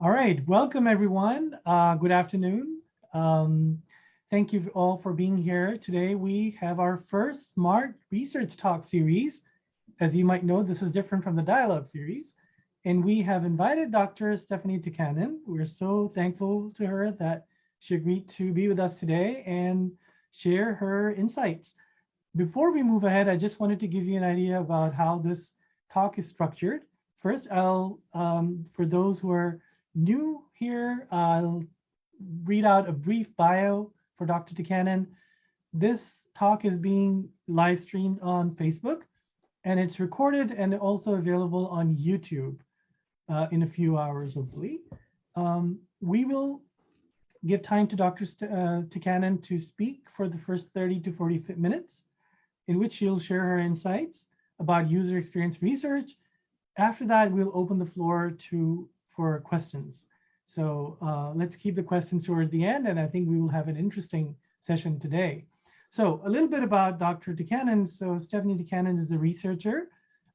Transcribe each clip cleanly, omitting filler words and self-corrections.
All right, welcome everyone. Good afternoon. Thank you all for being here. Today we have our first Smart Research Talk series. As you might know, this is different from the dialogue series. And we have invited Dr. Stephanie Tikkanen. We're so thankful to her that she agreed to be with us today and share her insights. Before we move ahead, I just wanted to give you an idea about how this talk is structured. First, for those who are new here, I'll read out a brief bio for Dr. Tikkanen. This talk is being live streamed on Facebook, and it's recorded and also available on YouTube in a few hours, hopefully. We will give time to Dr. Tikkanen to speak for the first 30 to 40 minutes, in which she'll share her insights about user experience research. After that, we'll open the floor for questions. So let's keep the questions towards the end, and I think we will have an interesting session today. So a little bit about Dr. Tikkanen. So Stephanie Tikkanen is a researcher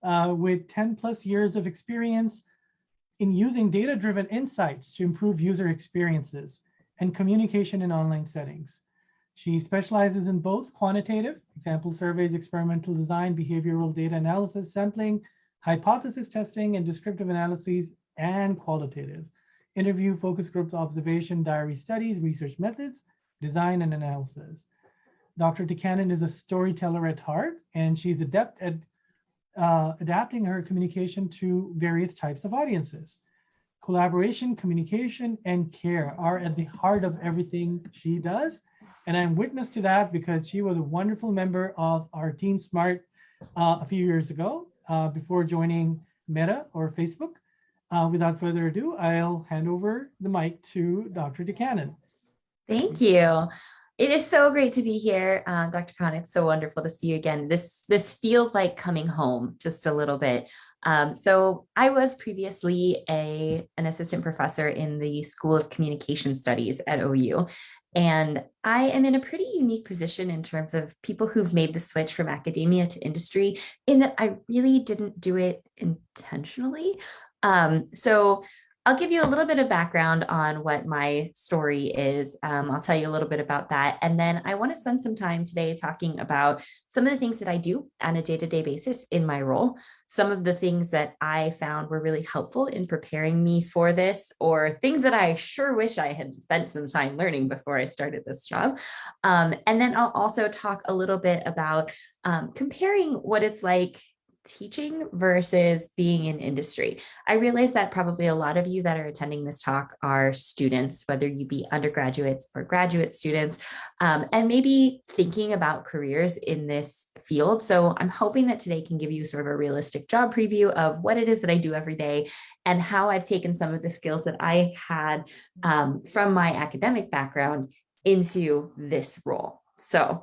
with 10+ years of experience in using data-driven insights to improve user experiences and communication in online settings. She specializes in both quantitative, example surveys, experimental design, behavioral data analysis, sampling, hypothesis testing, and descriptive analyses, and qualitative, interview, focus groups, observation, diary studies, research methods, design, and analysis. Dr. Tikkanen is a storyteller at heart, and she's adept at adapting her communication to various types of audiences. Collaboration, communication, and care are at the heart of everything she does. And I'm witness to that because she was a wonderful member of our Team Smart a few years ago before joining Meta or Facebook. Without further ado, I'll hand over the mic to Dr. Tikkanen. Thank you. It is so great to be here, Dr. Khan. It's so wonderful to see you again. This feels like coming home just a little bit. So I was previously an assistant professor in the School of Communication Studies at OU. And I am in a pretty unique position in terms of people who've made the switch from academia to industry, in that I really didn't do it intentionally. So I'll give you a little bit of background on what my story is. I'll tell you a little bit about that. And then I want to spend some time today talking about some of the things that I do on a day-to-day basis in my role, some of the things that I found were really helpful in preparing me for this, or things that I sure wish I had spent some time learning before I started this job. And then I'll also talk a little bit about comparing what it's like teaching versus being in industry. I realize that probably a lot of you that are attending this talk are students, whether you be undergraduates or graduate students, and maybe thinking about careers in this field. So I'm hoping that today can give you sort of a realistic job preview of what it is that I do every day and how I've taken some of the skills that I had from my academic background into this role. So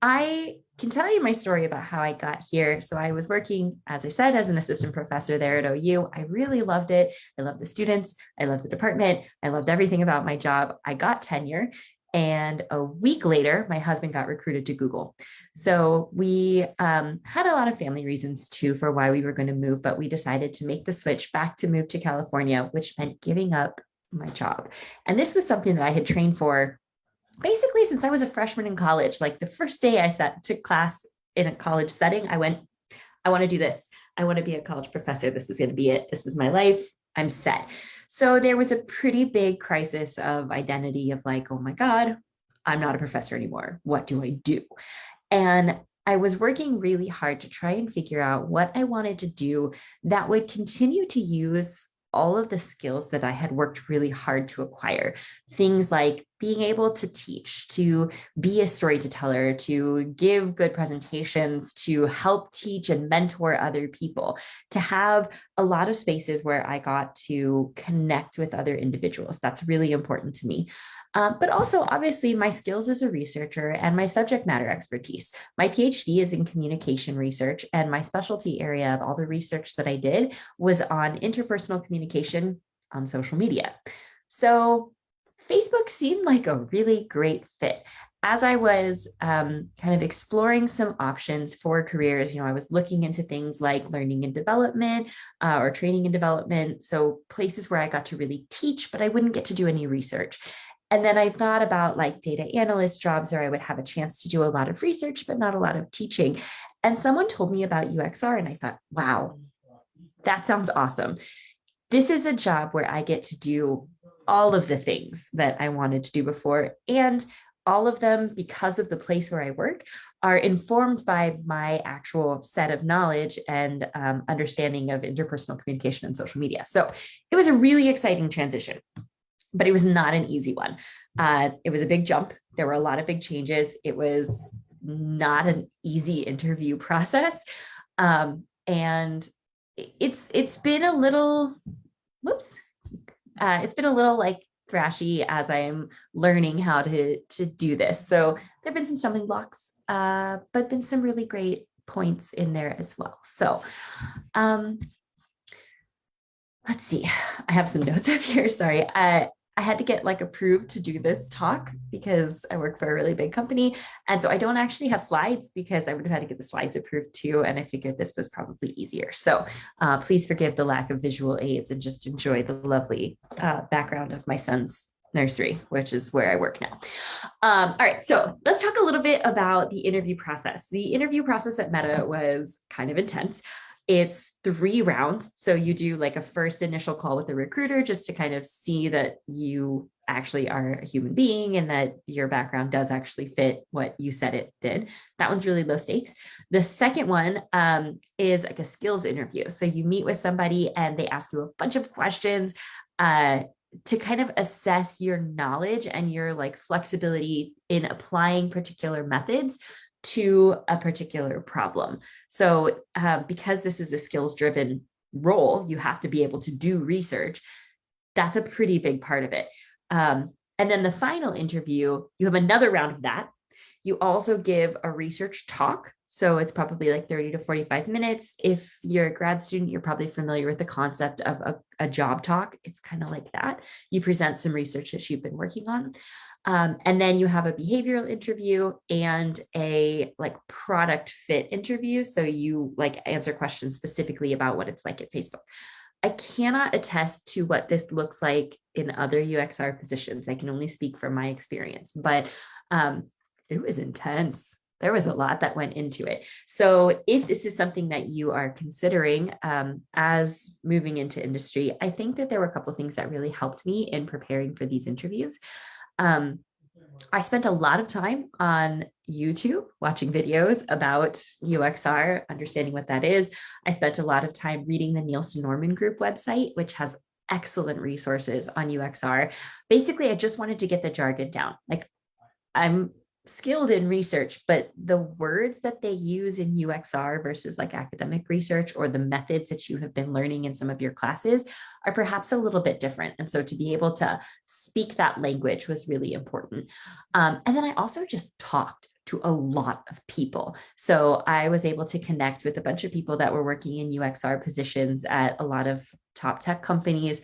I can tell you my story about how I got here. So I was working, as I said, as an assistant professor there at OU. I really loved it. I loved the students. I loved the department. I loved everything about my job. I got tenure. And a week later, my husband got recruited to Google. So we had a lot of family reasons too for why we were going to move, but we decided to make the switch back to move to California, which meant giving up my job. And this was something that I had trained for basically since I was a freshman in college. Like the first day I sat to class in a college setting, I went, I want to do this. I want to be a college professor. This is going to be it. This is my life. I'm set. So there was a pretty big crisis of identity of like, oh my God, I'm not a professor anymore. What do I do? And I was working really hard to try and figure out what I wanted to do that would continue to use all of the skills that I had worked really hard to acquire. Things like being able to teach, to be a storyteller, to give good presentations, to help teach and mentor other people, to have a lot of spaces where I got to connect with other individuals. That's really important to me. But also, obviously, my skills as a researcher and my subject matter expertise. My PhD is in communication research, and my specialty area of all the research that I did was on interpersonal communication on social media. So Facebook seemed like a really great fit. as I was kind of exploring some options for careers, I was looking into things like learning and development or training and development. So places where I got to really teach, but I wouldn't get to do any research. And then I thought about like data analyst jobs where I would have a chance to do a lot of research, but not a lot of teaching. And someone told me about UXR, and I thought, wow, that sounds awesome. This is a job where I get to do all of the things that I wanted to do before. And all of them, because of the place where I work, are informed by my actual set of knowledge and understanding of interpersonal communication and social media. So it was a really exciting transition, but it was not an easy one. It was a big jump. There were a lot of big changes. It was not an easy interview process. And it's been a little, it's been a little like thrashy as I'm learning how to do this. So there've been some stumbling blocks, but been some really great points in there as well. So let's see, I have some notes up here. Sorry. I had to get like approved to do this talk because I work for a really big company. And so I don't actually have slides because I would have had to get the slides approved too. And I figured this was probably easier. So please forgive the lack of visual aids and just enjoy the lovely background of my son's nursery, which is where I work now. All right, so let's talk a little bit about the interview process. The interview process at Meta was kind of intense. It's 3 rounds. So you do like a first initial call with the recruiter just to kind of see that you actually are a human being and that your background does actually fit what you said it did. That one's really low stakes. The second one is like a skills interview. So you meet with somebody and they ask you a bunch of questions to kind of assess your knowledge and your like flexibility in applying particular methods to a particular problem. So because this is a skills-driven role, you have to be able to do research. That's a pretty big part of it. And then the final interview, you have another round of that. You also give a research talk. So it's probably like 30 to 45 minutes. If you're a grad student, you're probably familiar with the concept of a job talk. It's kind of like that. You present some research that you've been working on. And then you have a behavioral interview and a like product fit interview. So you like answer questions specifically about what it's like at Facebook. I cannot attest to what this looks like in other UXR positions. I can only speak from my experience, but it was intense. There was a lot that went into it. So if this is something that you are considering as moving into industry, I think that there were a couple of things that really helped me in preparing for these interviews. I spent a lot of time on YouTube watching videos about UXR, understanding what that is. I spent a lot of time reading the Nielsen Norman Group website, which has excellent resources on UXR. Basically, I just wanted to get the jargon down. Like I'm skilled in research, but the words that they use in UXR versus like academic research or the methods that you have been learning in some of your classes are perhaps a little bit different. And so to be able to speak that language was really important. And then I also just talked to a lot of people. So I was able to connect with a bunch of people that were working in UXR positions at a lot of top tech companies,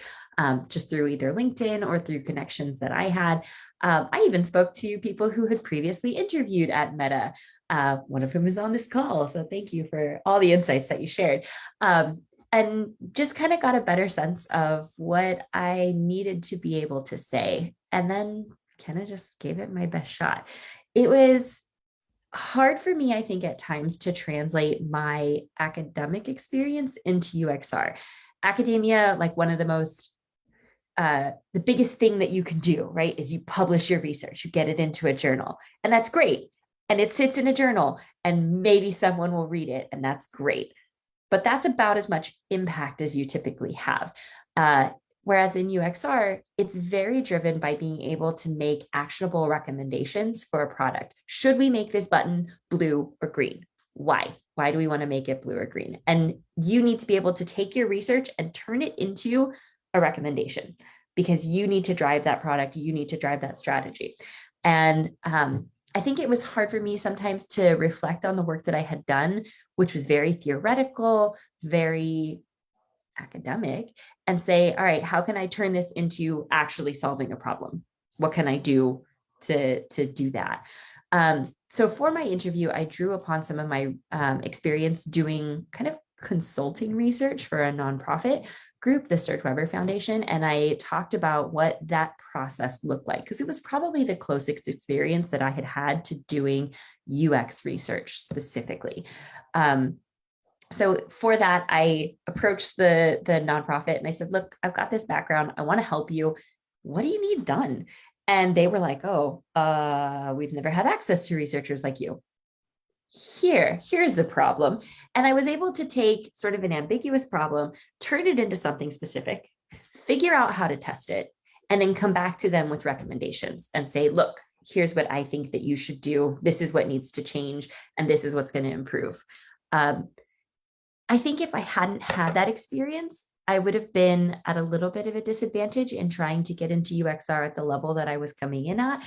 just through either LinkedIn or through connections that I had. I even spoke to people who had previously interviewed at Meta. One of whom is on this call. So thank you for all the insights that you shared. And just kind of got a better sense of what I needed to be able to say. And then kind of just gave it my best shot. It was hard for me, I think, at times to translate my academic experience into UXR. Academia, like one of the most the biggest thing that you can do, right, is you publish your research, you get it into a journal, and that's great. And it sits in a journal, and maybe someone will read it, and that's great. But that's about as much impact as you typically have. Whereas in UXR, it's very driven by being able to make actionable recommendations for a product. Should we make this button blue or green? Why? Why do we want to make it blue or green? And you need to be able to take your research and turn it into a recommendation because you need to drive that product. You need to drive that strategy. And I think it was hard for me sometimes to reflect on the work that I had done, which was very theoretical, very academic, and say, all right, how can I turn this into actually solving a problem? What can I do to do that. So for my interview, I drew upon some of my experience doing kind of consulting research for a nonprofit group, the Stuart Weber Foundation, and I talked about what that process looked like, because it was probably the closest experience that I had had to doing UX research specifically. So for that, I approached the nonprofit and I said, look, I've got this background. I want to help you. What do you need done? And they were like, oh, we've never had access to researchers like you. Here's the problem. And I was able to take sort of an ambiguous problem, turn it into something specific, figure out how to test it, and then come back to them with recommendations and say, look, here's what I think that you should do. This is what needs to change, and this is what's going to improve. I think if I hadn't had that experience, I would have been at a little bit of a disadvantage in trying to get into UXR at the level that I was coming in at.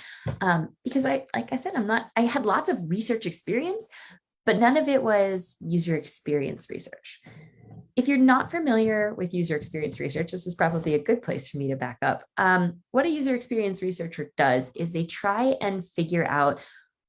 Because like I said, I had lots of research experience, but none of it was user experience research. If you're not familiar with user experience research, this is probably a good place for me to back up. What a user experience researcher does is they try and figure out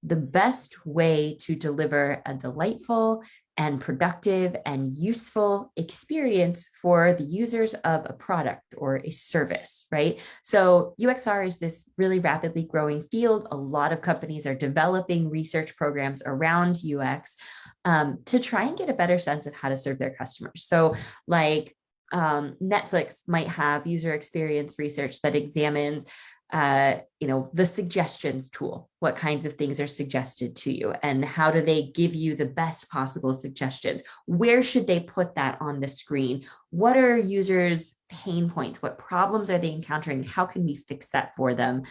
the best way to deliver a delightful and productive and useful experience for the users of a product or a service, right? So UXR is this really rapidly growing field. A lot of companies are developing research programs around UX to try and get a better sense of how to serve their customers. So like Netflix might have user experience research that examines the suggestions tool, what kinds of things are suggested to you and how do they give you the best possible suggestions? Where should they put that on the screen? What are users' pain points? What problems are they encountering? How can we fix that for them?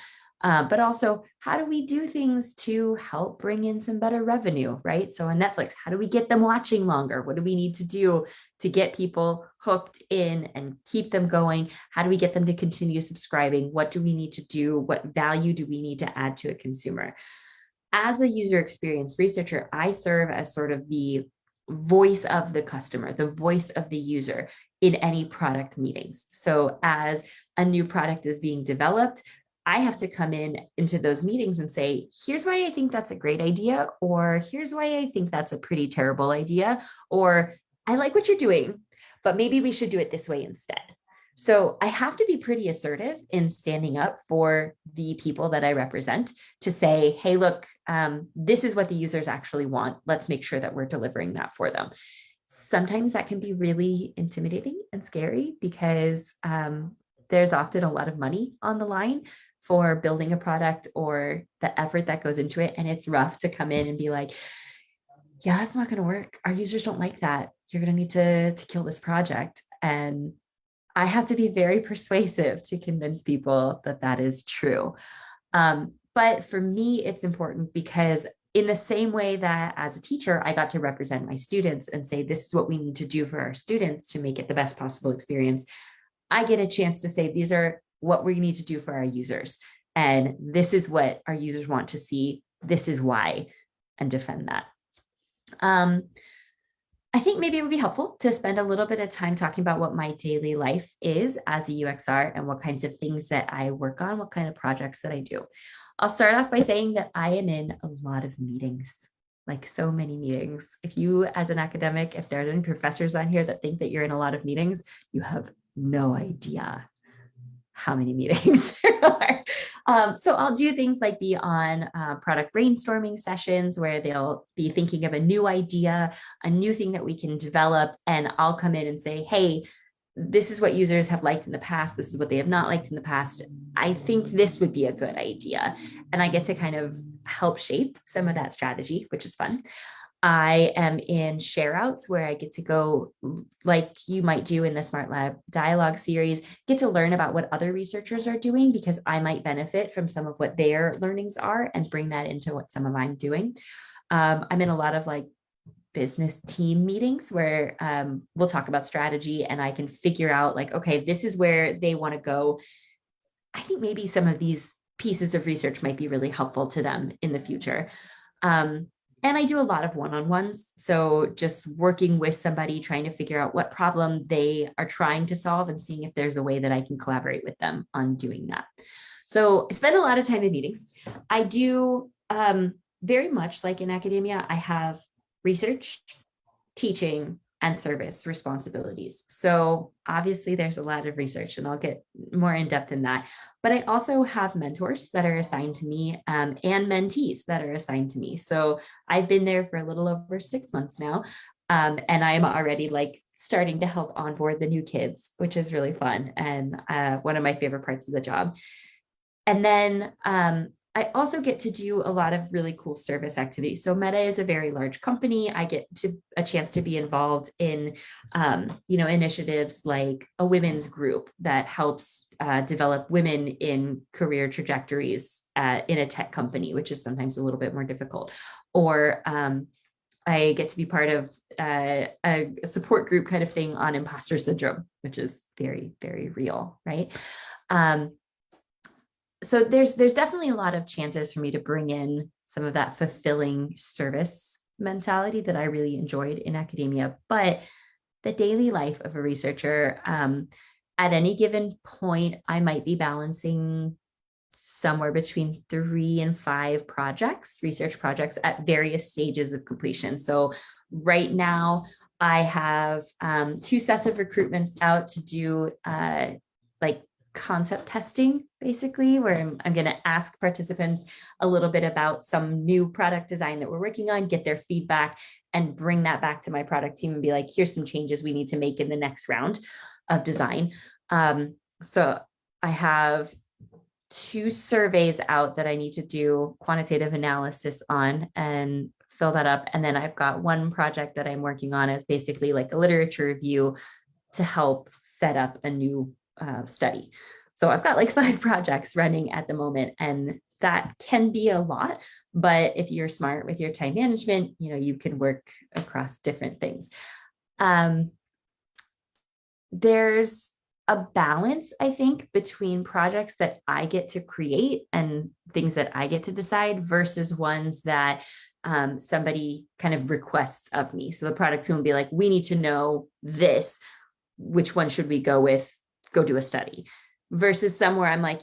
But also, how do we do things to help bring in some better revenue, right? So on Netflix, how do we get them watching longer? What do we need to do to get people hooked in and keep them going? How do we get them to continue subscribing? What do we need to do? What value do we need to add to a consumer? As a user experience researcher, I serve as sort of the voice of the customer, the voice of the user in any product meetings. So as a new product is being developed, I have to come into those meetings and say, here's why I think that's a great idea, or here's why I think that's a pretty terrible idea, or I like what you're doing, but maybe we should do it this way instead. So I have to be pretty assertive in standing up for the people that I represent to say, hey, look, this is what the users actually want. Let's make sure that we're delivering that for them. Sometimes that can be really intimidating and scary because there's often a lot of money on the line for building a product or the effort that goes into it. And it's rough to come in and be like, yeah, that's not going to work. Our users don't like that. You're going to need to kill this project. And I have to be very persuasive to convince people that that is true. But for me, it's important because in the same way that as a teacher, I got to represent my students and say, this is what we need to do for our students to make it the best possible experience. I get a chance to say, these are what we need to do for our users. And this is what our users want to see. This is why, and defend that. I think maybe it would be helpful to spend a little bit of time talking about what my daily life is as a UXR and what kinds of things that I work on, what kind of projects that I do. I'll start off by saying that I am in a lot of meetings, like so many meetings. If you, as an academic, if there's any professors on here that think that you're in a lot of meetings, you have no idea how many meetings there are. So I'll do things like be on product brainstorming sessions where they'll be thinking of a new idea, a new thing that we can develop. And I'll come in and say, hey, this is what users have liked in the past. This is what they have not liked in the past. I think this would be a good idea. And I get to kind of help shape some of that strategy, which is fun. I am in share outs where I get to go, like you might do in the Smart Lab dialogue series, get to learn about what other researchers are doing because I might benefit from some of what their learnings are and bring that into what some of I'm doing. I'm in a lot of like business team meetings where we'll talk about strategy and I can figure out like, okay, this is where they want to go. I think maybe some of these pieces of research might be really helpful to them in the future. And I do a lot of one-on-ones. So just working with somebody, trying to figure out what problem they are trying to solve and seeing if there's a way that I can collaborate with them on doing that. So I spend a lot of time in meetings. I do very much like in academia, I have research, teaching, and service responsibilities. So obviously there's a lot of research, and I'll get more in depth in that. But I also have mentors that are assigned to me, and mentees that are assigned to me. So I've been there for a little over 6 months now. And I am already like starting to help onboard the new kids, which is really fun and one of my favorite parts of the job. And then I also get to do a lot of really cool service activities. So Meta is a very large company. I get a chance to be involved in, initiatives like a women's group that helps develop women in career trajectories in a tech company, which is sometimes a little bit more difficult. Or I get to be part of a support group kind of thing on imposter syndrome, which is very, very real, right? So there's definitely a lot of chances for me to bring in some of that fulfilling service mentality that I really enjoyed in academia. But the daily life of a researcher, at any given point, I might be balancing somewhere between 3 and 5 projects, research projects at various stages of completion. So right now I have 2 sets of recruitments out to do like concept testing, basically, where I'm going to ask participants a little bit about some new product design that we're working on, get their feedback, and bring that back to my product team and be like, here's some changes we need to make in the next round of design. So I have 2 surveys out that I need to do quantitative analysis on and fill that up. And then I've got 1 project that I'm working on as basically like a literature review to help set up a new study. So I've got like 5 projects running at the moment, and that can be a lot. But if you're smart with your time management, you can work across different things. There's a balance, I think, between projects that I get to create and things that I get to decide versus ones that somebody kind of requests of me. So the product team will be like, we need to know this. Which one should we go with? Go do a study. Versus somewhere I'm like,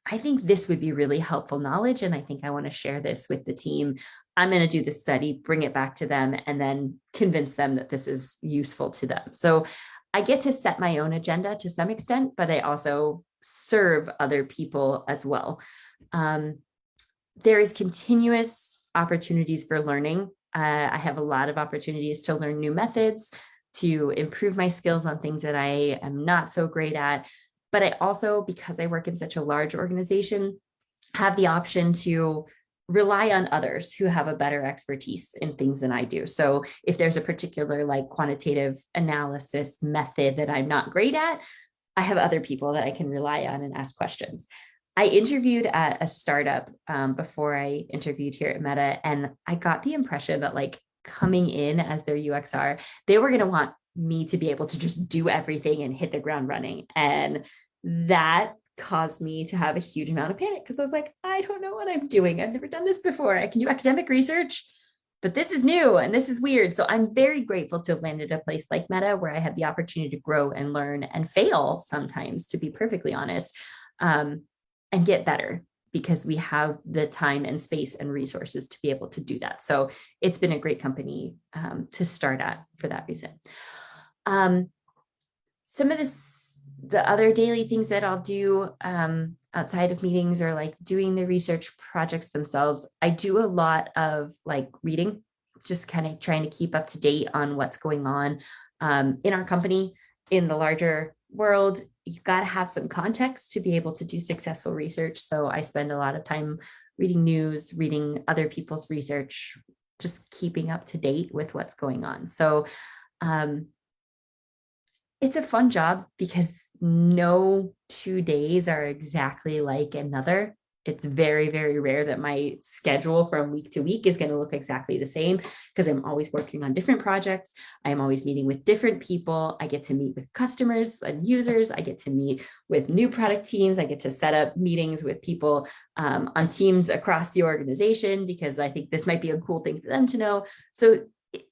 I think this would be really helpful knowledge, and I think I want to share this with the team. I'm going to do the study, bring it back to them, and then convince them that this is useful to them. So I get to set my own agenda to some extent, but I also serve other people as well. There is continuous opportunities for learning. I have a lot of opportunities to learn new methods, to improve my skills on things that I am not so great at. But I also, because I work in such a large organization, have the option to rely on others who have a better expertise in things than I do. So if there's a particular like quantitative analysis method that I'm not great at, I have other people that I can rely on and ask questions. I interviewed at a startup before I interviewed here at Meta, and I got the impression that like coming in as their UXR, they were going to want me to be able to just do everything and hit the ground running. And that caused me to have a huge amount of panic because I was like, I don't know what I'm doing. I've never done this before. I can do academic research, but this is new and this is weird. So I'm very grateful to have landed a place like Meta where I had the opportunity to grow and learn and fail sometimes, to be perfectly honest, and get better, because we have the time and space and resources to be able to do that. So it's been a great company to start at for that reason. Some of the other daily things that I'll do outside of meetings or like doing the research projects themselves, I do a lot of like reading, just kind of trying to keep up to date on what's going on in our company, in the larger world. You've got to have some context to be able to do successful research. So I spend a lot of time reading news, reading other people's research, just keeping up to date with what's going on. So it's a fun job because no 2 days are exactly like another. It's very, very rare that my schedule from week to week is going to look exactly the same, because I'm always working on different projects. I'm always meeting with different people. I get to meet with customers and users. I get to meet with new product teams. I get to set up meetings with people on teams across the organization, because I think this might be a cool thing for them to know. So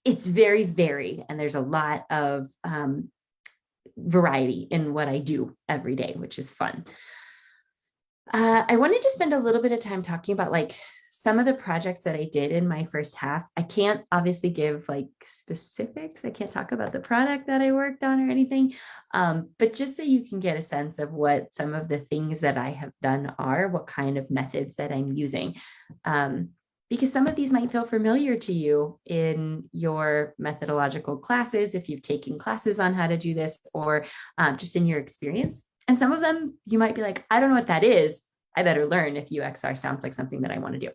it's very varied, and there's a lot of variety in what I do every day, which is fun. I wanted to spend a little bit of time talking about like some of the projects that I did in my first half. I can't obviously give like specifics. I can't talk about the product that I worked on or anything, but just so you can get a sense of what some of the things that I have done are, what kind of methods that I'm using. Because some of these might feel familiar to you in your methodological classes, if you've taken classes on how to do this, or just in your experience. And some of them you might be like, I don't know what that is. I better learn if UXR sounds like something that I want to do.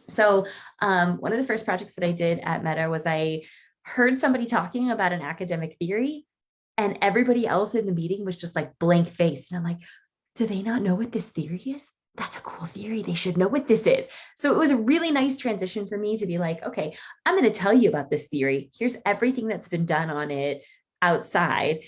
So one of the first projects that I did at Meta was I heard somebody talking about an academic theory, and everybody else in the meeting was just like blank face. And I'm like, do they not know what this theory is? That's a cool theory. They should know what this is. So it was a really nice transition for me to be like, okay, I'm going to tell you about this theory. Here's everything that's been done on it outside.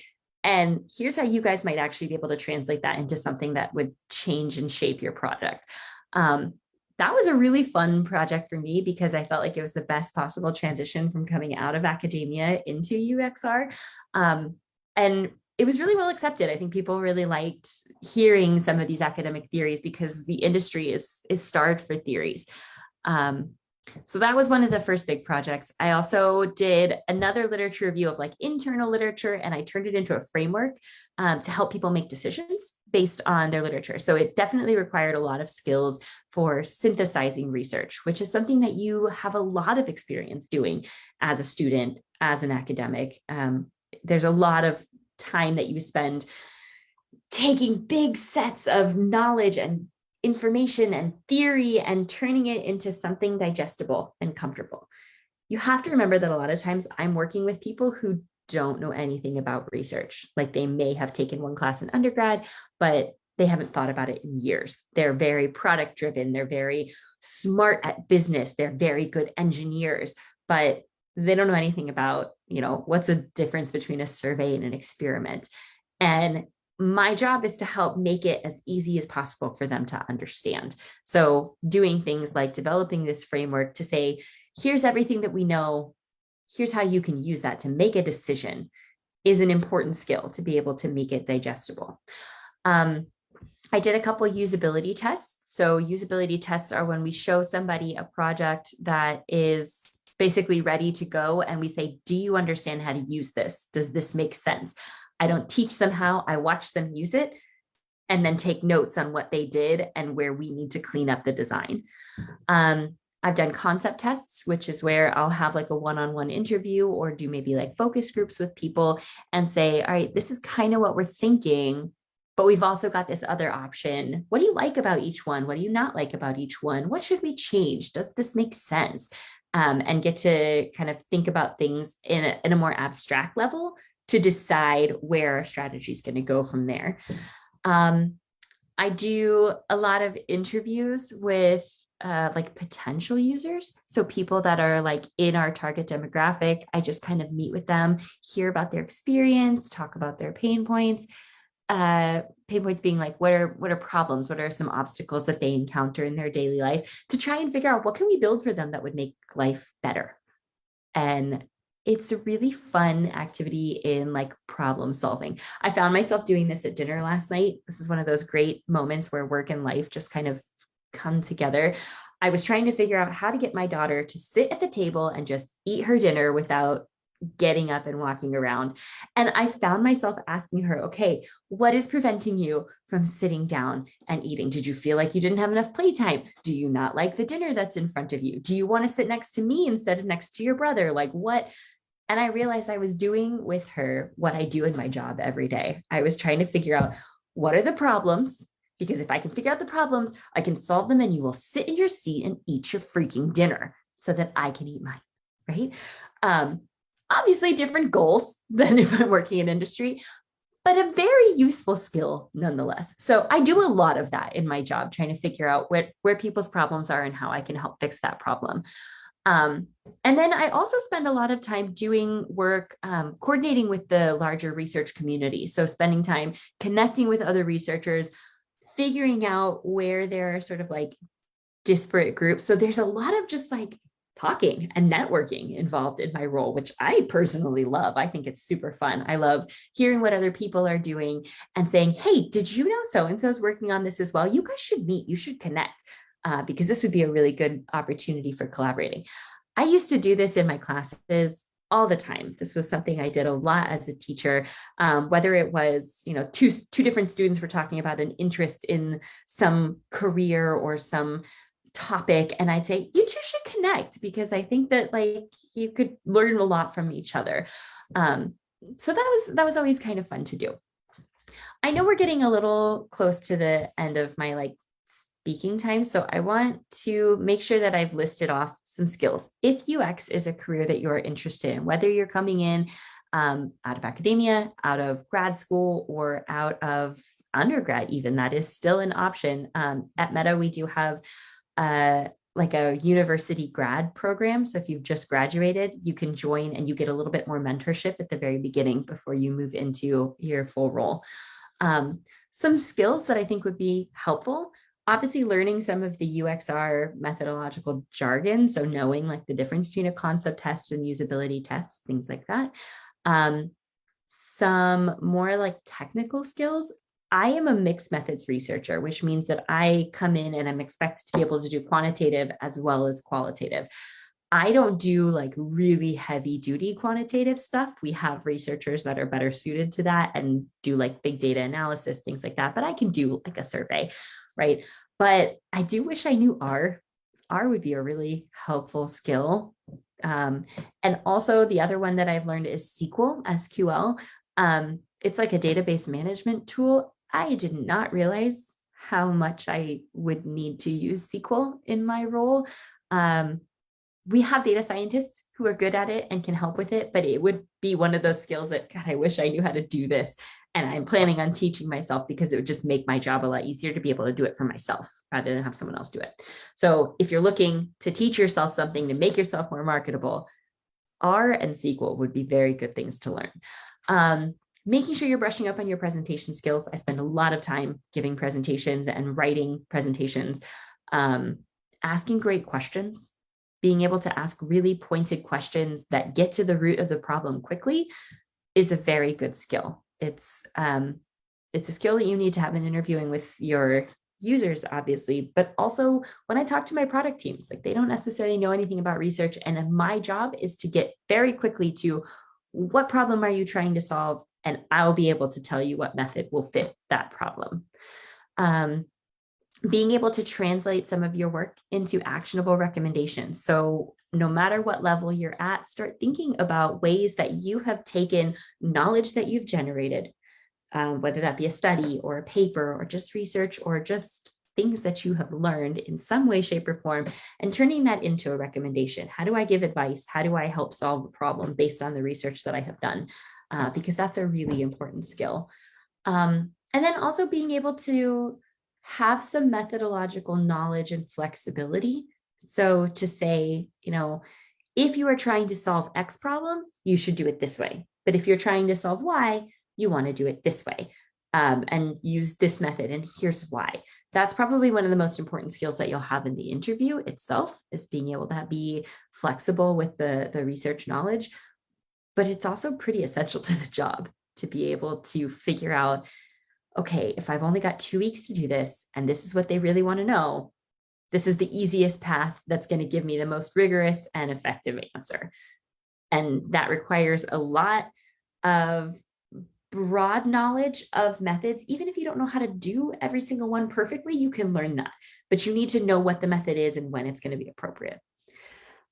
And here's how you guys might actually be able to translate that into something that would change and shape your product. That was a really fun project for me because I felt like it was the best possible transition from coming out of academia into UXR. And it was really well accepted. I think people really liked hearing some of these academic theories because the industry is starved for theories. So that was one of the first big projects. I also did another literature review of like internal literature, and I turned it into a framework to help people make decisions based on their literature. So it definitely required a lot of skills for synthesizing research, which is something that you have a lot of experience doing as a student, as an academic. There's a lot of time that you spend taking big sets of knowledge and information and theory and turning it into something digestible and comfortable. You have to remember that a lot of times I'm working with people who don't know anything about research. Like they may have taken one class in undergrad, but they haven't thought about it in years. They're very product driven. They're very smart at business. They're very good engineers, but they don't know anything about, what's the difference between a survey and an experiment. And my job is to help make it as easy as possible for them to understand. So doing things like developing this framework to say, here's everything that we know, here's how you can use that to make a decision is an important skill to be able to make it digestible. I did a couple of usability tests. So usability tests are when we show somebody a project that is basically ready to go and we say, do you understand how to use this? Does this make sense? I don't teach them how, I watch them use it and then take notes on what they did and where we need to clean up the design. I've done concept tests, which is where I'll have like a one-on-one interview or do maybe like focus groups with people and say, all right, this is kind of what we're thinking, but we've also got this other option. What do you like about each one? What do you not like about each one? What should we change? Does this make sense? And get to kind of think about things in a more abstract level to decide where our strategy is going to go from there. I do a lot of interviews with like potential users. So people that are like in our target demographic, I just kind of meet with them, hear about their experience, talk about their pain points. Pain points being like, what are problems? What are some obstacles that they encounter in their daily life to try and figure out what can we build for them that would make life better. And it's a really fun activity in like problem solving. I found myself doing this at dinner last night. This is one of those great moments where work and life just kind of come together. I was trying to figure out how to get my daughter to sit at the table and just eat her dinner without getting up and walking around. And I found myself asking her, okay, what is preventing you from sitting down and eating? Did you feel like you didn't have enough playtime? Do you not like the dinner that's in front of you? Do you want to sit next to me instead of next to your brother? Like what? And I realized I was doing with her what I do in my job every day. I was trying to figure out what are the problems, because if I can figure out the problems, I can solve them and you will sit in your seat and eat your freaking dinner so that I can eat mine, right? Obviously different goals than if I'm working in industry, but a very useful skill nonetheless. So I do a lot of that in my job, trying to figure out where people's problems are and how I can help fix that problem. And then I also spend a lot of time doing work, coordinating with the larger research community. So spending time connecting with other researchers, figuring out where there are sort of like disparate groups. So there's a lot of just like talking and networking involved in my role, which I personally love. I think it's super fun. I love hearing what other people are doing and saying, hey, did you know so-and-so is working on this as well? You guys should meet, you should connect, because this would be a really good opportunity for collaborating. I used to do this in my classes all the time. This was something I did a lot as a teacher, whether it was, two different students were talking about an interest in some career or some topic, and I'd say you two should connect because I think that like you could learn a lot from each other. So that was always kind of fun to do. I know we're getting a little close to the end of my like speaking time, so I want to make sure that I've listed off some skills. If UX is a career that you're interested in, whether you're coming in out of academia, out of grad school, or out of undergrad, even, that is still an option. At Meta, we do have like a university grad program. So if you've just graduated, you can join and you get a little bit more mentorship at the very beginning before you move into your full role. Some skills that I think would be helpful, obviously learning some of the UXR methodological jargon. So knowing like the difference between a concept test and usability test, things like that. Some more like technical skills. I am a mixed methods researcher, which means that I come in and I'm expected to be able to do quantitative as well as qualitative. I don't do like really heavy duty quantitative stuff. We have researchers that are better suited to that and do like big data analysis, things like that. But I can do like a survey, right? But I do wish I knew R. R would be a really helpful skill. And also the other one that I've learned is SQL. It's like a database management tool. I did not realize how much I would need to use SQL in my role. We have data scientists who are good at it and can help with it, but it would be one of those skills that, God, I wish I knew how to do this. And I'm planning on teaching myself because it would just make my job a lot easier to be able to do it for myself rather than have someone else do it. So if you're looking to teach yourself something to make yourself more marketable, R and SQL would be very good things to learn. Making sure you're brushing up on your presentation skills. I spend a lot of time giving presentations and writing presentations, asking great questions, being able to ask really pointed questions that get to the root of the problem quickly is a very good skill. It's a skill that you need to have in interviewing with your users, obviously, but also when I talk to my product teams, like they don't necessarily know anything about research. And my job is to get very quickly to what problem are you trying to solve? And I'll be able to tell you what method will fit that problem. Being able to translate some of your work into actionable recommendations. So no matter what level you're at, start thinking about ways that you have taken knowledge that you've generated, whether that be a study or a paper or just research or just things that you have learned in some way, shape, or form, and turning that into a recommendation. How do I give advice? How do I help solve a problem based on the research that I have done? Because that's a really important skill. And then also being able to have some methodological knowledge and flexibility. So to say, if you are trying to solve X problem, you should do it this way. But if you're trying to solve Y, you want to do it this way and use this method. And here's why. That's probably one of the most important skills that you'll have in the interview itself, is being able to be flexible with the research knowledge. But it's also pretty essential to the job to be able to figure out, okay, if I've only got 2 weeks to do this, and this is what they really want to know, this is the easiest path that's going to give me the most rigorous and effective answer. And that requires a lot of broad knowledge of methods. Even if you don't know how to do every single one perfectly, you can learn that, but you need to know what the method is and when it's going to be appropriate.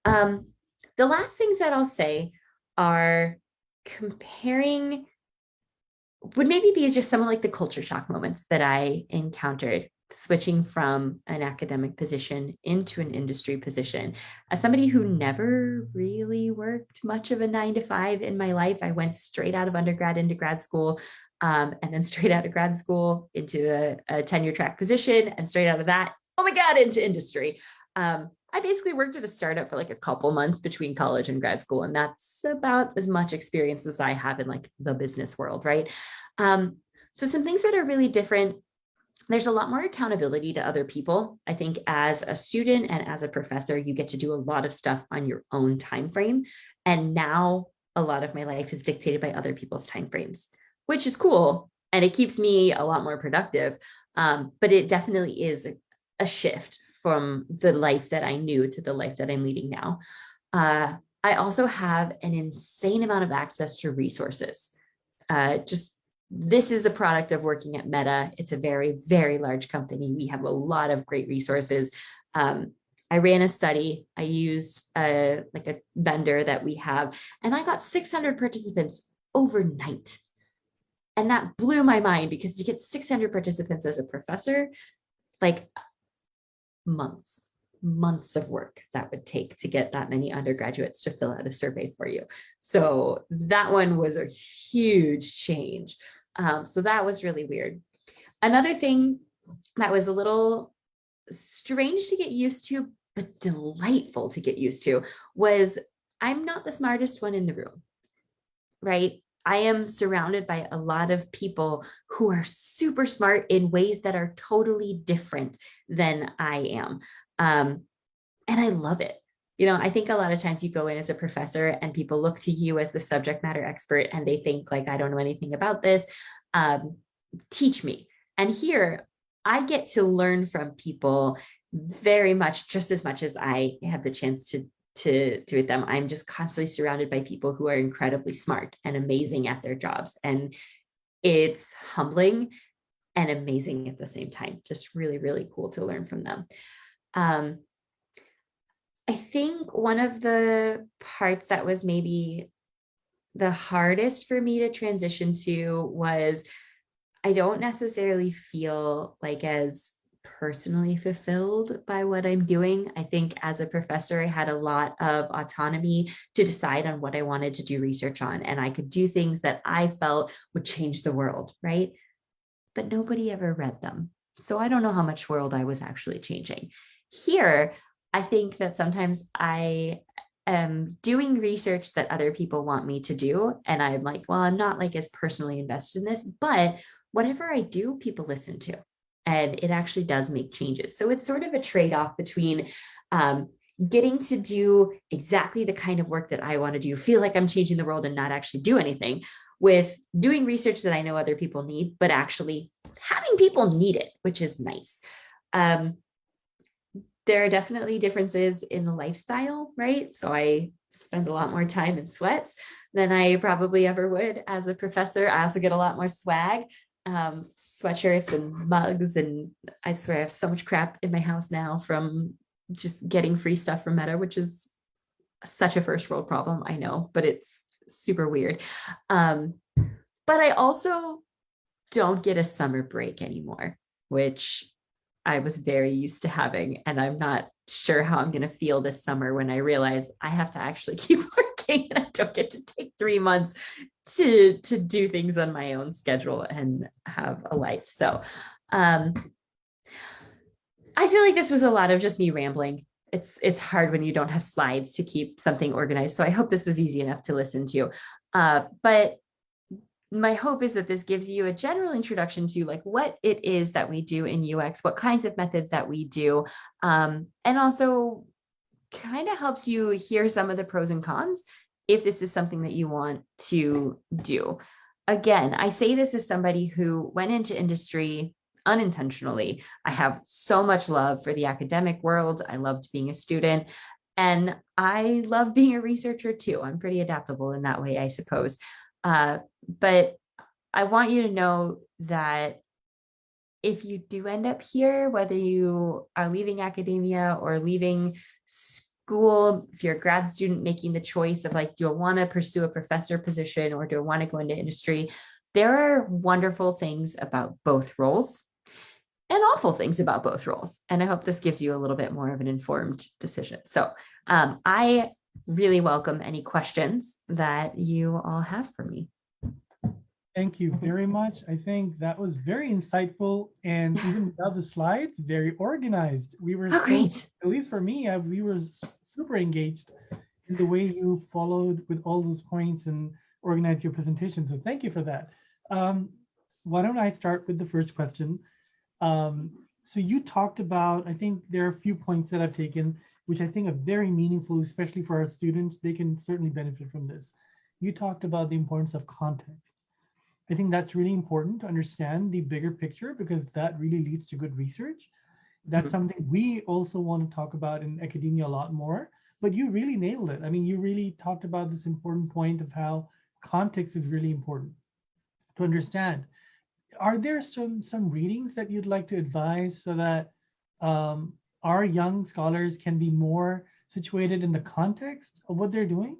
The last things that I'll say are comparing, would maybe be just some of like the culture shock moments that I encountered switching from an academic position into an industry position. As somebody who never really worked much of a 9 to 5 in my life, I went straight out of undergrad into grad school, and then straight out of grad school into a tenure track position, and straight out of that, oh my God, into industry. I basically worked at a startup for like a couple months between college and grad school. And that's about as much experience as I have in like the business world, right? So some things that are really different there's a lot more accountability to other people. I think as a student and as a professor, you get to do a lot of stuff on your own time frame. And now a lot of my life is dictated by other people's time frames, which is cool. And it keeps me a lot more productive. But it definitely is a shift from the life that I knew to the life that I'm leading now. I also have an insane amount of access to resources. Just this is a product of working at Meta. It's a very, very large company. We have a lot of great resources. I ran a study. I used like a vendor that we have, and I got 600 participants overnight. And that blew my mind, because to get 600 participants as a professor, like months of work that would take to get that many undergraduates to fill out a survey for you. So that one was a huge change. So that was really weird. Another thing that was a little strange to get used to, but delightful to get used to, was I'm not the smartest one in the room, right? I am surrounded by a lot of people who are super smart in ways that are totally different than I am. And I love it. You know, I think a lot of times you go in as a professor and people look to you as the subject matter expert and they think like, I don't know anything about this. Teach me. And here I get to learn from people very much, just as much as I have the chance to do with them. I'm just constantly surrounded by people who are incredibly smart and amazing at their jobs. And it's humbling and amazing at the same time. Just really, really cool to learn from them. I think one of the parts that was maybe the hardest for me to transition to was I don't necessarily feel like as personally fulfilled by what I'm doing. I think as a professor, I had a lot of autonomy to decide on what I wanted to do research on, and I could do things that I felt would change the world, right? But nobody ever read them. So I don't know how much world I was actually changing. Here, I think that sometimes I am doing research that other people want me to do. And I'm like, well, I'm not like as personally invested in this, but whatever I do, people listen to. And it actually does make changes. So it's sort of a trade-off between getting to do exactly the kind of work that I want to do, feel like I'm changing the world and not actually do anything, with doing research that I know other people need, but actually having people need it, which is nice. There are definitely differences in the lifestyle, right? So I spend a lot more time in sweats than I probably ever would as a professor. I also get a lot more swag, sweatshirts and mugs. And I swear I have so much crap in my house now from just getting free stuff from Meta, which is such a first world problem, I know, but it's super weird. But I also don't get a summer break anymore, which I was very used to having. And I'm not sure how I'm going to feel this summer when I realize I have to actually keep working and I don't get to take 3 months to do things on my own schedule and have a life. So I feel like this was a lot of just me rambling. It's hard when you don't have slides to keep something organized. So I hope this was easy enough to listen to. But my hope is that this gives you a general introduction to like what it is that we do in UX, what kinds of methods that we do, and also kind of helps you hear some of the pros and cons if this is something that you want to do. Again, I say this as somebody who went into industry unintentionally. I have so much love for the academic world. I loved being a student, and I love being a researcher too. I'm pretty adaptable in that way, I suppose. But I want you to know that if you do end up here, whether you are leaving academia or leaving school, if you're a grad student making the choice of like, do I want to pursue a professor position or do I want to go into industry? There are wonderful things about both roles and awful things about both roles. And I hope this gives you a little bit more of an informed decision. So I really welcome any questions that you all have for me. Thank you very much. I think that was very insightful, and even without the slides, very organized. We were great. At least for me, we were super engaged in the way you followed with all those points and organized your presentation. So thank you for that. Why don't I start with the first question? So you talked about, I think there are a few points that I've taken, which I think are very meaningful, especially for our students. They can certainly benefit from this. You talked about the importance of context. I think that's really important to understand the bigger picture because that really leads to good research. That's something we also want to talk about in academia a lot more, but you really nailed it. I mean, you really talked about this important point of how context is really important to understand. Are there some readings that you'd like to advise so that our young scholars can be more situated in the context of what they're doing?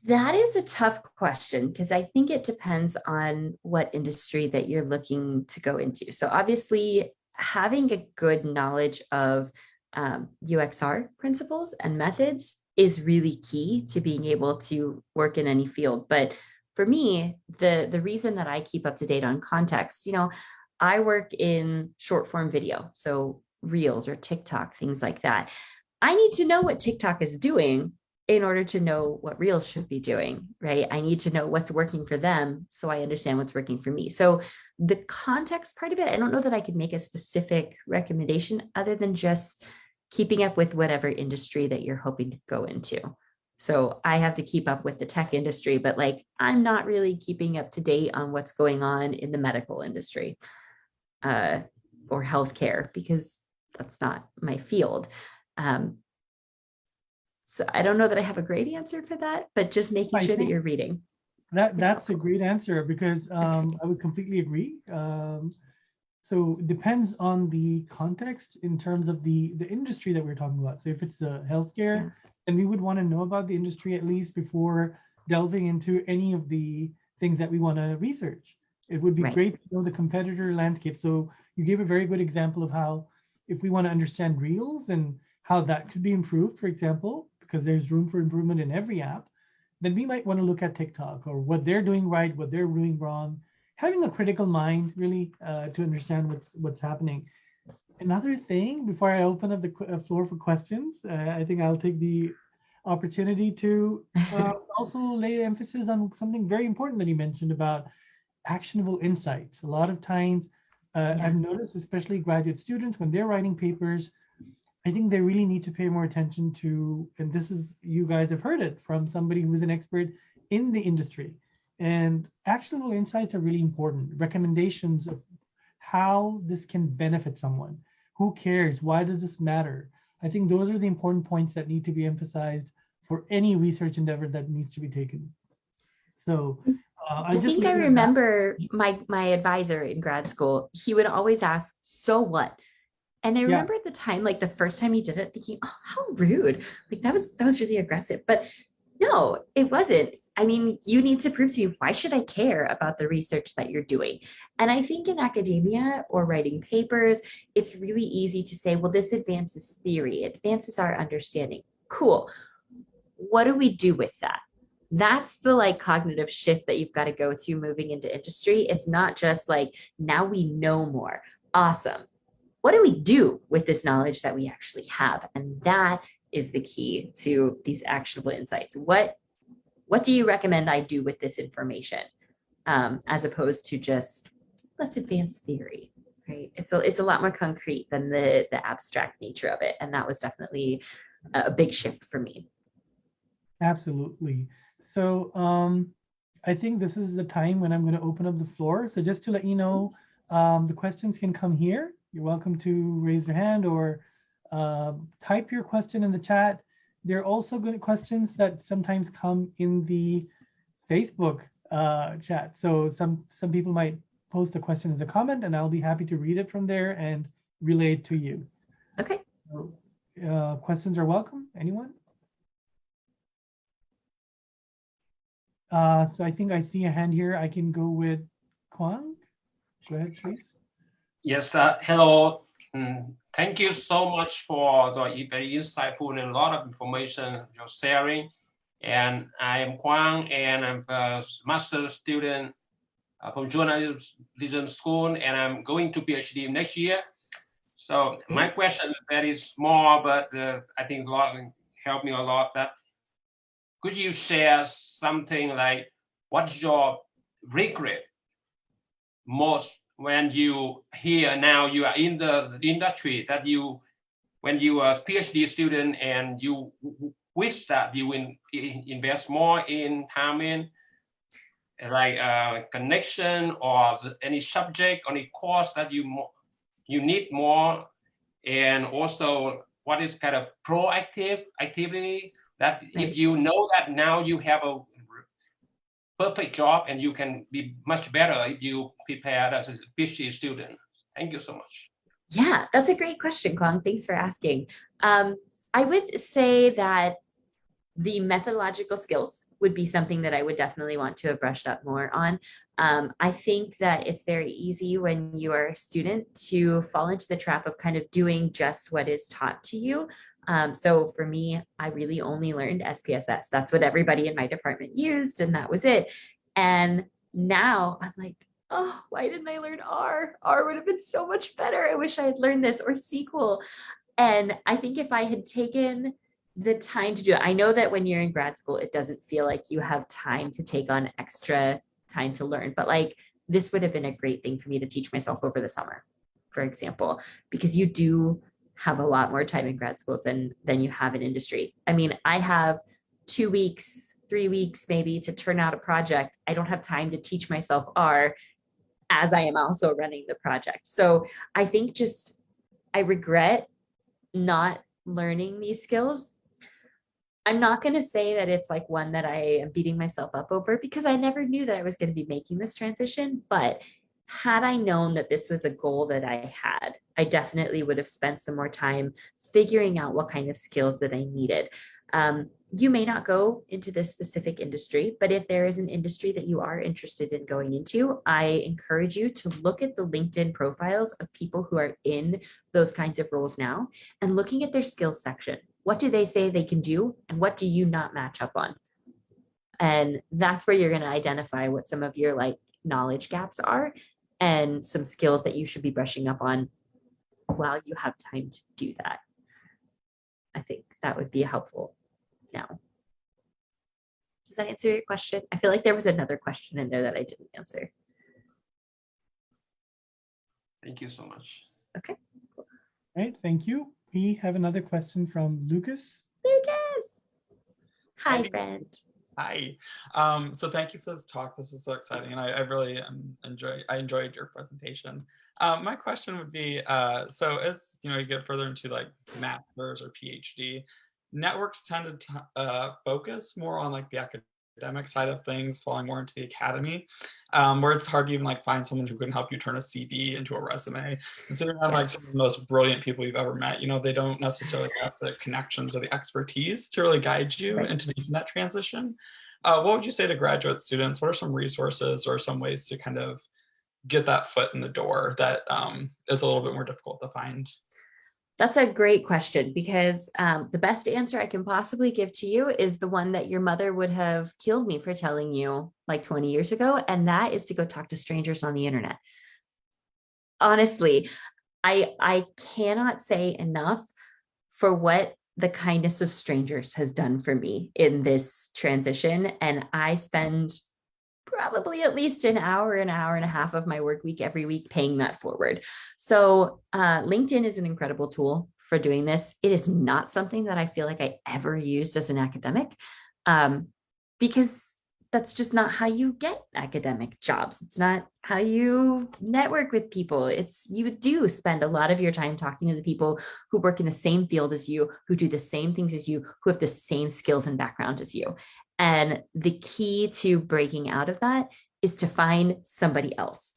That is a tough question because I think it depends on what industry that you're looking to go into. So obviously, having a good knowledge of UXR principles and methods is really key to being able to work in any field. But for me, the reason that I keep up to date on context, I work in short form video, so Reels or TikTok, things like that. I need to know what TikTok is doing in order to know what Reels should be doing, right? I need to know what's working for them so I understand what's working for me. So the context part of it, I don't know that I could make a specific recommendation other than just keeping up with whatever industry that you're hoping to go into. So I have to keep up with the tech industry, but I'm not really keeping up to date on what's going on in the medical industry or healthcare because that's not my field. So I don't know that I have a great answer for that, but just making sure that you're reading. That's a great answer because I would completely agree. So it depends on the context in terms of the industry that we're talking about. So if it's healthcare, then we would want to know about the industry at least before delving into any of the things that we want to research. It would be great to know the competitor landscape. So you gave a very good example of how if we want to understand Reels and how that could be improved, for example, because there's room for improvement in every app, then we might want to look at TikTok or what they're doing right, what they're doing wrong, having a critical mind really to understand what's happening. Another thing, before I open up the floor for questions, I think I'll take the opportunity to also lay emphasis on something very important that you mentioned about actionable insights. A lot of times, I've noticed, especially graduate students, when they're writing papers, I think they really need to pay more attention to, and this is, you guys have heard it from somebody who's an expert in the industry. And actionable insights are really important. Recommendations of how this can benefit someone. Who cares? Why does this matter? I think those are the important points that need to be emphasized for any research endeavor that needs to be taken. So I think I remember my advisor in grad school, he would always ask, so what? And I remember at the time, the first time he did it, thinking, oh, how rude. That was really aggressive. But no, it wasn't. I mean, you need to prove to me, why should I care about the research that you're doing? And I think in academia or writing papers, it's really easy to say, well, this advances theory, advances our understanding. Cool. What do we do with that? That's the cognitive shift that you've got to go to moving into industry. It's not just now we know more. Awesome. What do we do with this knowledge that we actually have? And that is the key to these actionable insights. What do you recommend I do with this information? As opposed to just, let's advance theory, right? It's a lot more concrete than the abstract nature of it. And that was definitely a big shift for me. Absolutely. So I think this is the time when I'm going to open up the floor. So just to let you know, the questions can come here. You're welcome to raise your hand or type your question in the chat. There are also good questions that sometimes come in the Facebook chat. So some people might post a question as a comment, and I'll be happy to read it from there and relay it to you. Okay. So, questions are welcome. Anyone? So I think I see a hand here. I can go with Kwang. Go ahead, please. Yes, hello. Thank you so much for the very insightful and a lot of information you're sharing. And I am Kwang, and I'm a master's student from journalism school, and I'm going to PhD next year. So my question is very small, but I think a lot helped me a lot. That could you share something like what's your regret most when you here now you are in the industry that you when you are a PhD student and you wish that you will invest more in time in like connection or any subject, any course that you need more, and also what is kind of proactive activity that Right. if you know that now you have a perfect job and you can be much better if you prepare as a PhD student. Thank you so much. Yeah, that's a great question, Kwang. Thanks for asking. I would say that the methodological skills would be something that I would definitely want to have brushed up more on. I think that it's very easy when you are a student to fall into the trap of kind of doing just what is taught to you. So for me, I really only learned SPSS. That's what everybody in my department used, and that was it. And now I'm like, oh, why didn't I learn R? R would have been so much better. I wish I had learned this, or SQL. And I think if I had taken the time to do it, I know that when you're in grad school, it doesn't feel like you have time to take on extra time to learn, but like this would have been a great thing for me to teach myself over the summer, for example, because you do have a lot more time in grad schools than you have in industry. I mean, I have 2 weeks, 3 weeks maybe to turn out a project. I don't have time to teach myself R as I am also running the project. So I think just I regret not learning these skills. I'm not going to say that it's like one that I am beating myself up over, because I never knew that I was going to be making this transition. But had I known that this was a goal that I had, I definitely would have spent some more time figuring out what kind of skills that I needed. You may not go into this specific industry, but if there is an industry that you are interested in going into, I encourage you to look at the LinkedIn profiles of people who are in those kinds of roles now and looking at their skills section. What do they say they can do, and what do you not match up on? And that's where you're going to identify what some of your like knowledge gaps are and some skills that you should be brushing up on while you have time to do that. I think that would be helpful now. Does that answer your question? I feel like there was another question in there that I didn't answer. Thank you so much. Okay. All right, thank you. We have another question from Lucas. Lucas. Hi, Hi. friend. Hi. So thank you for this talk. This is so exciting, and I really enjoyed your presentation. My question would be, so as you get further into like master's or PhD, networks tend to focus more on like the academic side of things, falling more into the academy, where it's hard to even like find someone who can help you turn a CV into a resume. Considering I'm like some of the most brilliant people you've ever met, they don't necessarily have the connections or the expertise to really guide you into making that transition. What would you say to graduate students? What are some resources or some ways to kind of get that foot in the door that is a little bit more difficult to find? That's a great question, because the best answer I can possibly give to you is the one that your mother would have killed me for telling you like 20 years ago. And that is to go talk to strangers on the internet. Honestly, I cannot say enough for what the kindness of strangers has done for me in this transition. And I spend probably at least an hour and a half of my work week every week paying that forward. So LinkedIn is an incredible tool for doing this. It is not something that I feel like I ever used as an academic, because that's just not how you get academic jobs. It's not how you network with people. You do spend a lot of your time talking to the people who work in the same field as you, who do the same things as you, who have the same skills and background as you. And the key to breaking out of that is to find somebody else.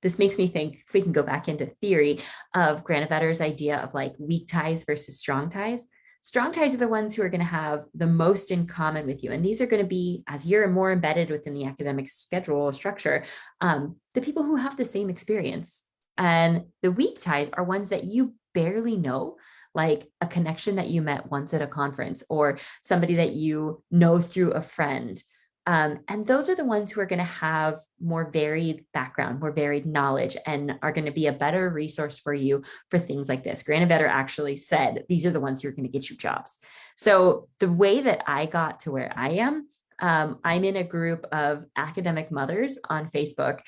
This makes me think, if we can go back into theory, of Granovetter's idea of like weak ties versus strong ties. Strong ties are the ones who are going to have the most in common with you. And these are going to be, as you're more embedded within the academic schedule or structure, the people who have the same experience. And the weak ties are ones that you barely know, like a connection that you met once at a conference, or somebody that you know through a friend. And those are the ones who are going to have more varied background, more varied knowledge, and are going to be a better resource for you for things like this. Granovetter actually said, these are the ones who are going to get you jobs. So the way that I got to where I am, I'm in a group of academic mothers on Facebook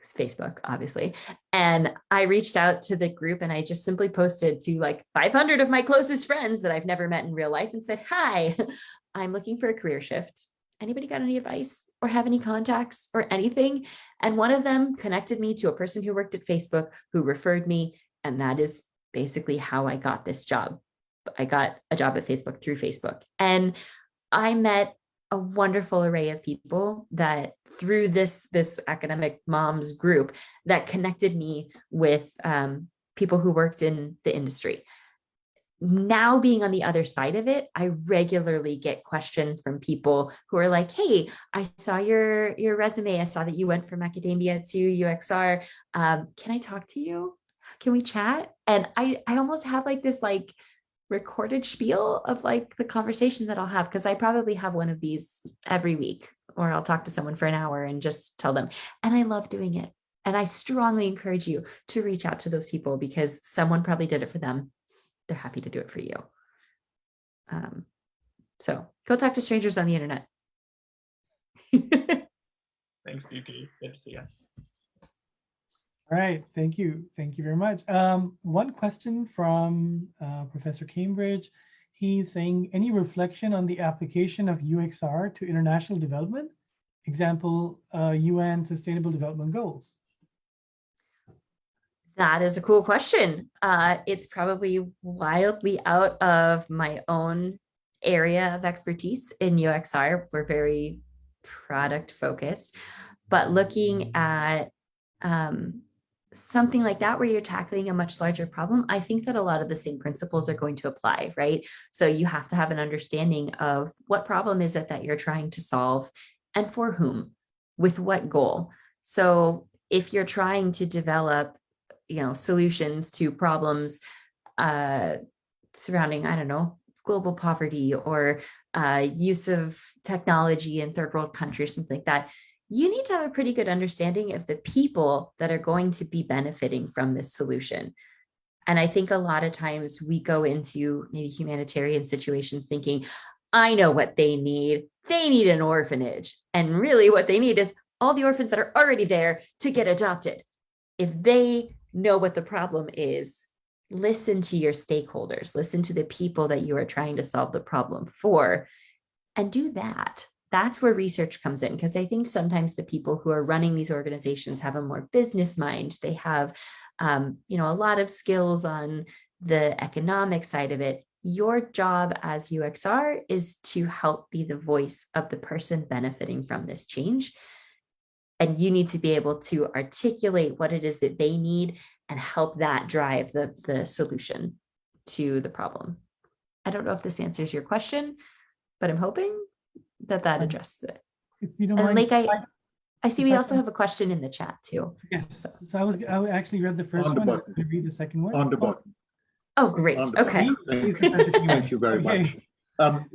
Facebook, obviously. And I reached out to the group and I just simply posted to like 500 of my closest friends that I've never met in real life and said, hi, I'm looking for a career shift. Anybody got any advice or have any contacts or anything? And one of them connected me to a person who worked at Facebook who referred me. And that is basically how I got this job. I got a job at Facebook through Facebook. And I met a wonderful array of people that through this academic moms group that connected me with people who worked in the industry. Now being on the other side of it, I regularly get questions from people who are like, hey, I saw your resume. I saw that you went from academia to UXR. Can I talk to you? Can we chat? And I almost have like this like recorded spiel of like the conversation that I'll have, because I probably have one of these every week, or I'll talk to someone for an hour and just tell them. And I love doing it. And I strongly encourage you to reach out to those people because someone probably did it for them. They're happy to do it for you. So go talk to strangers on the internet. Thanks, DT. Good to see you. All right, thank you. Thank you very much. One question from Professor Cambridge. He's saying, any reflection on the application of UXR to international development? Example, UN Sustainable Development Goals. That is a cool question. It's probably wildly out of my own area of expertise in UXR. We're very product focused, but looking at something like that where you're tackling a much larger problem, I think that a lot of the same principles are going to apply, right? So you have to have an understanding of what problem is it that you're trying to solve and for whom, with what goal. So if you're trying to develop, solutions to problems surrounding, I don't know, global poverty or use of technology in third world countries, something like that, you need to have a pretty good understanding of the people that are going to be benefiting from this solution. And I think a lot of times we go into maybe humanitarian situations thinking, I know what they need. They need an orphanage. And really what they need is all the orphans that are already there to get adopted. If they know what the problem is, listen to your stakeholders, listen to the people that you are trying to solve the problem for, and do that. That's where research comes in, because I think sometimes the people who are running these organizations have a more business mind. They have, a lot of skills on the economic side of it. Your job as UXR is to help be the voice of the person benefiting from this change. And you need to be able to articulate what it is that they need and help that drive the solution to the problem. I don't know if this answers your question, but I'm hoping that addresses it. If you don't And mind, Laeeq, I see we also have a question in the chat too. Yes, so I would actually read the first one. I'm going to read the second one. On the button. Oh, great. Okay. Thank you very much. I'm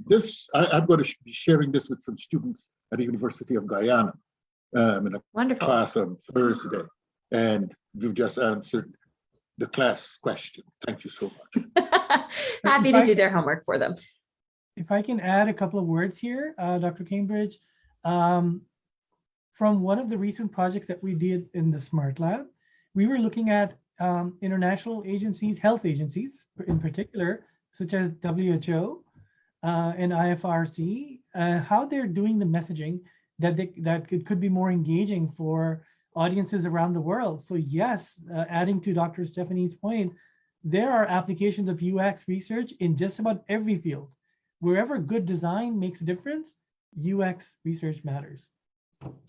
going to be sharing this with some students at the University of Guyana in a Wonderful class on Thursday, and you've just answered the class question. Thank you so much. Happy to do their homework for them. If I can add a couple of words here, Dr. Cambridge, from one of the recent projects that we did in the Smart Lab, we were looking at international agencies, health agencies in particular, such as WHO and IFRC, how they're doing the messaging that could be more engaging for audiences around the world. So yes, adding to Dr. Stephanie's point, there are applications of UX research in just about every field. Wherever good design makes a difference, UX research matters.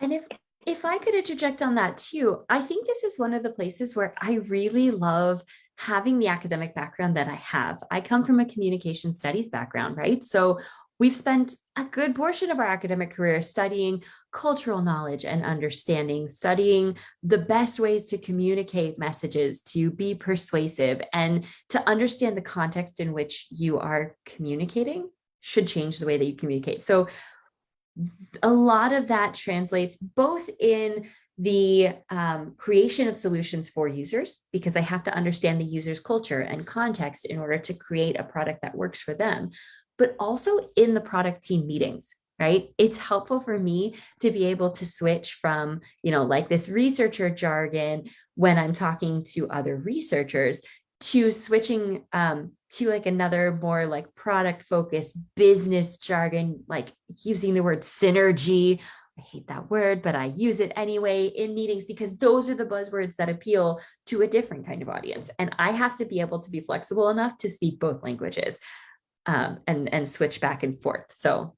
And if I could interject on that too, I think this is one of the places where I really love having the academic background that I have. I come from a communication studies background, right? So we've spent a good portion of our academic career studying cultural knowledge and understanding, studying the best ways to communicate messages, to be persuasive, and to understand the context in which you are communicating should change the way that you communicate. So a lot of that translates both in the creation of solutions for users, because I have to understand the user's culture and context in order to create a product that works for them, but also in the product team meetings, right? It's helpful for me to be able to switch from, like this researcher jargon when I'm talking to other researchers to switching to like another more like product focused business jargon, like using the word synergy. I hate that word, but I use it anyway in meetings because those are the buzzwords that appeal to a different kind of audience. And I have to be able to be flexible enough to speak both languages and switch back and forth. So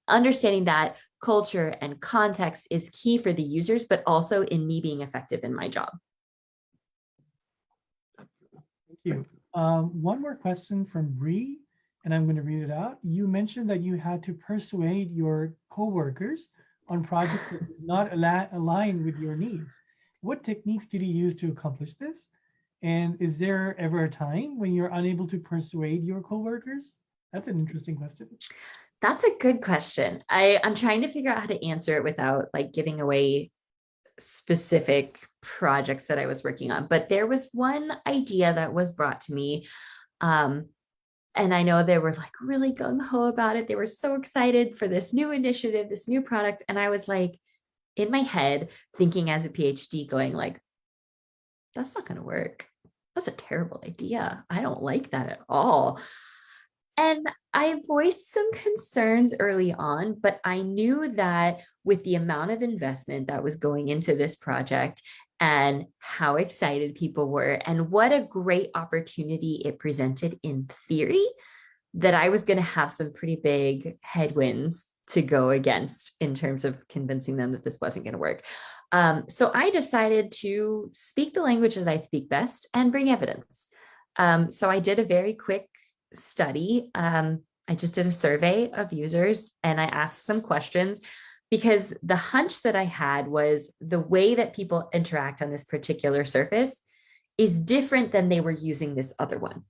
understanding that culture and context is key for the users, but also in me being effective in my job. Thank you. One more question from Bree, and I'm going to read it out. You mentioned that you had to persuade your coworkers on projects that did not align with your needs. What techniques did you use to accomplish this? And is there ever a time when you're unable to persuade your coworkers? That's an interesting question. That's a good question. I'm trying to figure out how to answer it without like giving away specific projects that I was working on. But there was one idea that was brought to me. And I know they were like really gung-ho about it. They were so excited for this new initiative, this new product. And I was like, in my head, thinking as a PhD, going like, that's not going to work. That's a terrible idea. I don't like that at all. And I voiced some concerns early on, but I knew that with the amount of investment that was going into this project and how excited people were and what a great opportunity it presented in theory, that I was going to have some pretty big headwinds to go against in terms of convincing them that this wasn't going to work. So I decided to speak the language that I speak best and bring evidence. So I did a very quick study. I just did a survey of users and I asked some questions because the hunch that I had was the way that people interact on this particular surface is different than they were using this other one.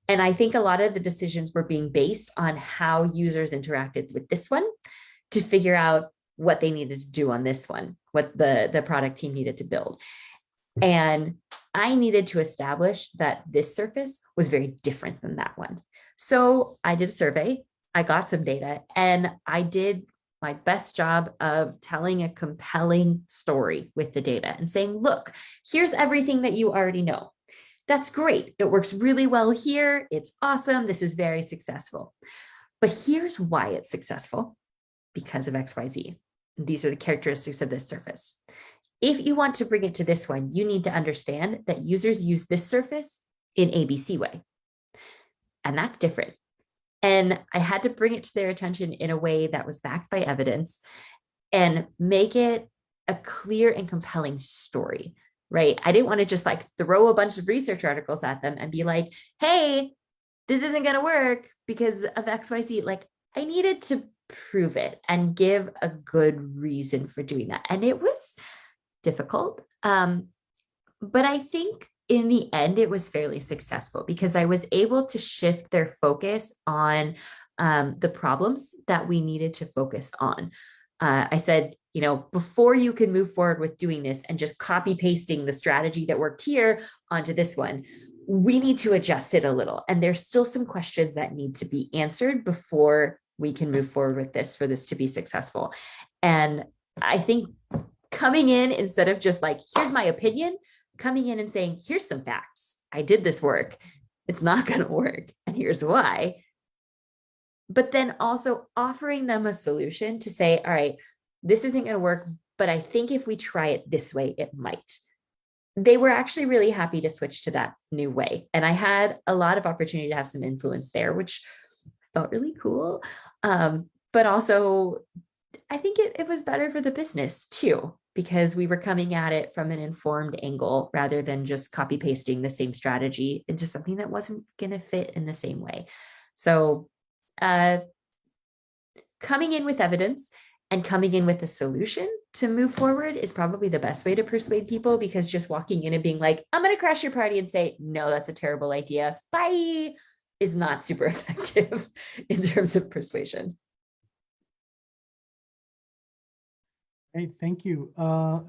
And I think a lot of the decisions were being based on how users interacted with this one to figure out what they needed to do on this one, what the product team needed to build. And I needed to establish that this surface was very different than that one. So I did a survey, I got some data, and I did my best job of telling a compelling story with the data and saying, look, here's everything that you already know. That's great. It works really well here. It's awesome. This is very successful. But here's why it's successful, because of XYZ. These are the characteristics of this surface. If you want to bring it to this one, you need to understand that users use this surface in ABC way. And that's different. And I had to bring it to their attention in a way that was backed by evidence and make it a clear and compelling story, right? I didn't want to just like throw a bunch of research articles at them and be like, hey, this isn't going to work because of XYZ. Like I needed to prove it and give a good reason for doing that. And it was difficult. But I think in the end, it was fairly successful because I was able to shift their focus on the problems that we needed to focus on. I said, before you can move forward with doing this and just copy pasting the strategy that worked here onto this one, we need to adjust it a little. And there's still some questions that need to be answered before we can move forward with this for this to be successful. And I think coming in instead of just like, here's my opinion, coming in and saying, here's some facts. I did this work. It's not going to work. And here's why. But then also offering them a solution to say, all right, this isn't going to work, but I think if we try it this way, it might. They were actually really happy to switch to that new way. And I had a lot of opportunity to have some influence there, which felt really cool. But also, I think it was better for the business too, because we were coming at it from an informed angle rather than just copy pasting the same strategy into something that wasn't going to fit in the same way. So coming in with evidence and coming in with a solution to move forward is probably the best way to persuade people, because just walking in and being like, I'm going to crash your party and say, no, that's a terrible idea, bye, is not super effective in terms of persuasion. Great, thank you.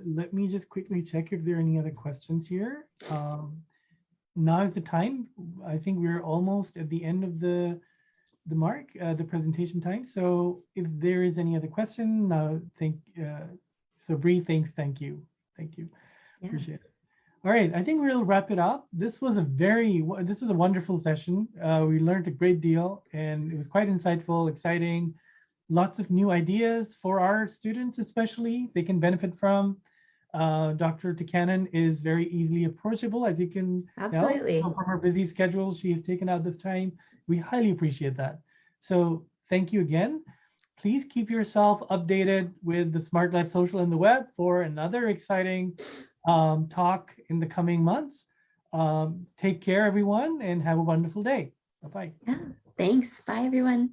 Let me just quickly check if there are any other questions here. Now is the time. I think we're almost at the end of the mark, the presentation time. So if there is any other question, so Bree, thank you. Yeah. Appreciate it. All right, I think we'll wrap it up. This was a wonderful session. We learned a great deal and it was quite insightful, exciting, lots of new ideas for our students, especially they can benefit from. Dr. Tikkanen is very easily approachable, as you can Absolutely. tell from her busy schedule. She has taken out this time. We highly appreciate that. So thank you again. Please keep yourself updated with the Smart Life Social and the web for another exciting talk in the coming months. Take care, everyone, and have a wonderful day. Bye-bye. Yeah. Thanks. Bye, everyone.